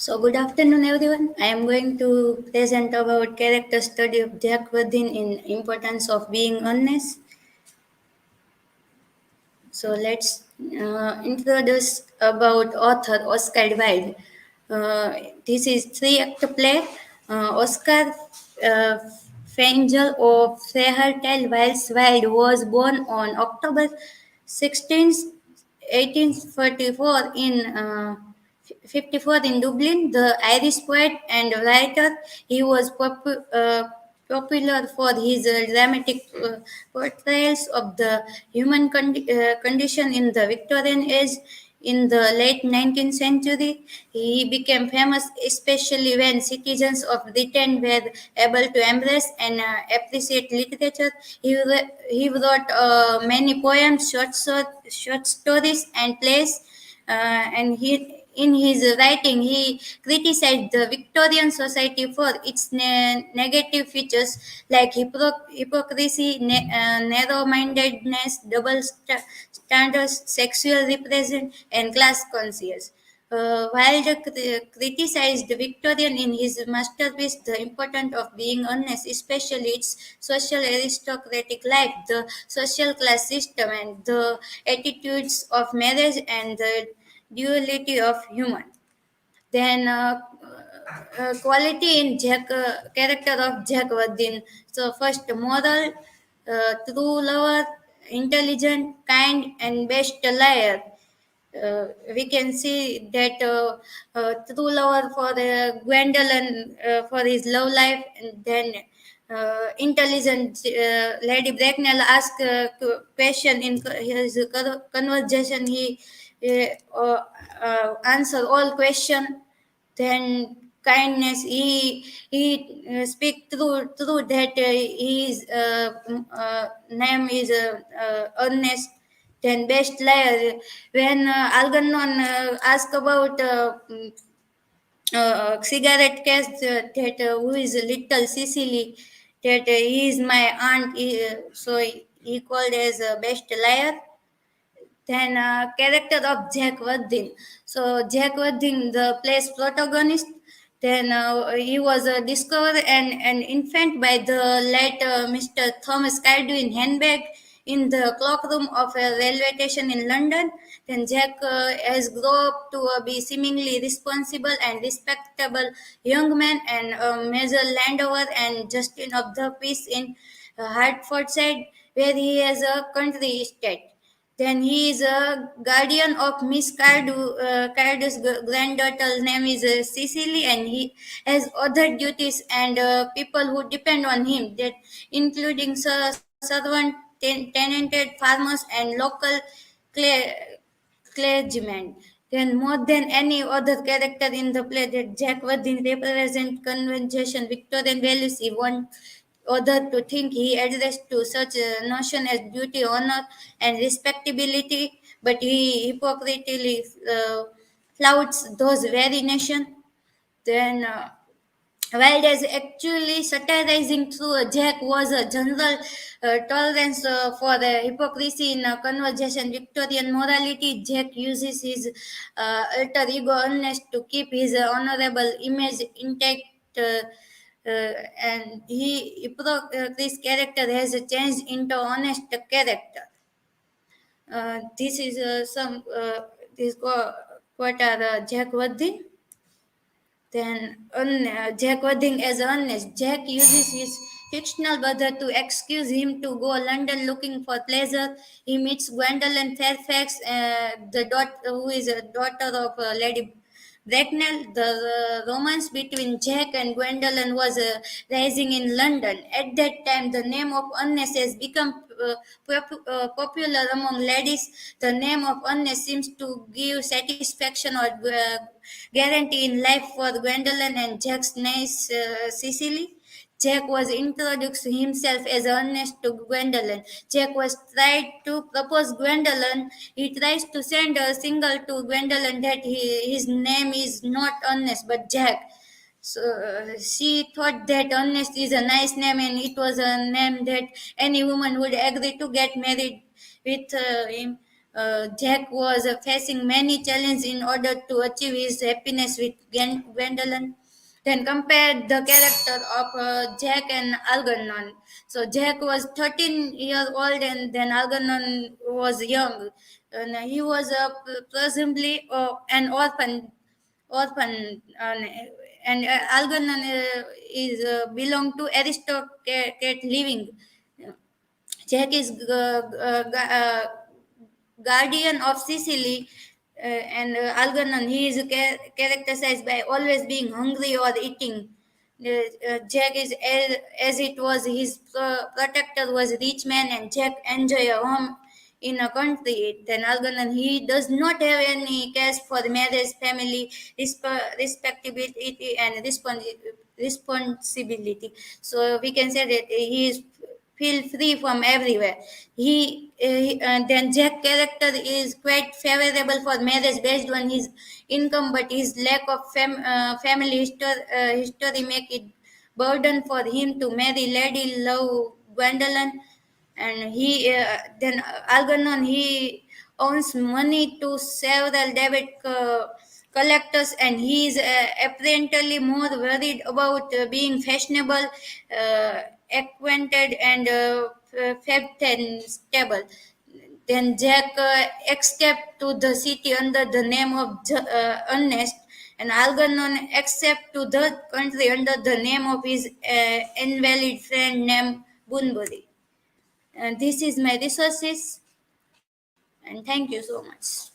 So, good afternoon, everyone. I am going to present about character study of Jack Wardin in importance of being honest. So, let's introduce about author Oscar Wilde. Uh, this is three-act play. Oscar uh, Fangel of Fairhill Wiles Wilde was born on October 16th, 1844 in 54 in Dublin, the Irish poet and writer. He was popular for his dramatic portrayals of the human condition in the Victorian age. In the late 19th century, he became famous especially when citizens of Britain were able to embrace and appreciate literature. He wrote many poems, short stories, and plays, and in his writing he criticized the Victorian society for its negative features like hypocrisy, narrow-mindedness, standards, sexual repression, and class conscience. Wilde criticized Victorian in his masterpiece The Importance of Being Honest, especially its social aristocratic life, the social class system, and the attitudes of marriage and the duality of human. Then quality in character of Jack Wardin. So first, moral, true lover, intelligent, kind, and best liar. We can see that true lover for Gwendolyn for his love life, and then intelligent Lady Bracknell asked a question in his conversation. He answer all question. Then kindness. He speak through that his name is Earnest. Then best liar. When Algernon asked about cigarette case, that who is little Cecily, that he is my aunt, so he called as best liar. Then character of Jack Wardin. So Jack Wardin, the play's protagonist. Then he was discovered an infant by the late Mr. Thomas Cardew in handbag in the cloakroom of a railway station in London. Then Jack has grown up to be seemingly responsible and respectable young man and a major landowner and Justin of the peace in Hertfordshire, where he has a country estate. Then he is a guardian of Miss Cardew's granddaughter's name is Cecily, and he has other duties and people who depend on him, that including servant, tenanted farmers, and local cle- clergymen. Then more than any other character in the play, that Jack Worthing represents convention Victorian values. He wants other to think he addressed to such a notion as duty, honor, and respectability, but he hypocritically flouts those very nations. Then Wild as actually satirizing through Jack was a general tolerance for the hypocrisy in conversation Victorian morality. Jack uses his alter ego Earnest to keep his honorable image intact, and this character has changed into honest character. This is some this quote are Jack Worthy. Then Jack Worthing as Ernest. Jack uses his fictional brother to excuse him to go London looking for pleasure. He meets Gwendolyn Fairfax, who is a daughter of Lady Bracknell. The romance between Jack and Gwendolyn was rising in London. At that time, the name of Ernest has become popular among ladies. The name of Ernest seems to give satisfaction or guarantee in life for Gwendolyn and Jack's niece Cecily. Jack was introduced himself as Ernest to Gwendolyn. Jack was tried to propose Gwendolyn. He tries to send a signal to Gwendolyn that his name is not Ernest but Jack. So she thought that Ernest is a nice name and it was a name that any woman would agree to get married with him. Jack was facing many challenges in order to achieve his happiness with Gwendolyn. Then compared the character of Jack and Algernon. So Jack was 13 years old and then Algernon was young. And he was presumably an orphan and Algernon is belong to aristocrat living. Jack is guardian of Sicily, and Algernon. He is characterized by always being hungry or eating. Jack is as it was his protector was rich man, and Jack enjoy a home in a country. Then Algernon he does not have any cash for marriage, family, respectability, and responsibility. So we can say that he is feel free from everywhere. Then Jack character is quite favorable for marriage based on his income, but his lack of family history make it burden for him to marry Lady Love Gwendolyn. And then Algernon he owns money to several debit collectors, and he is apparently more worried about being fashionable, acquainted, and fat and stable. Then Jack escaped to the city under the name of Earnest, and Algernon escaped to the country under the name of his invalid friend named Bunbury. And this is my resources, and thank you so much.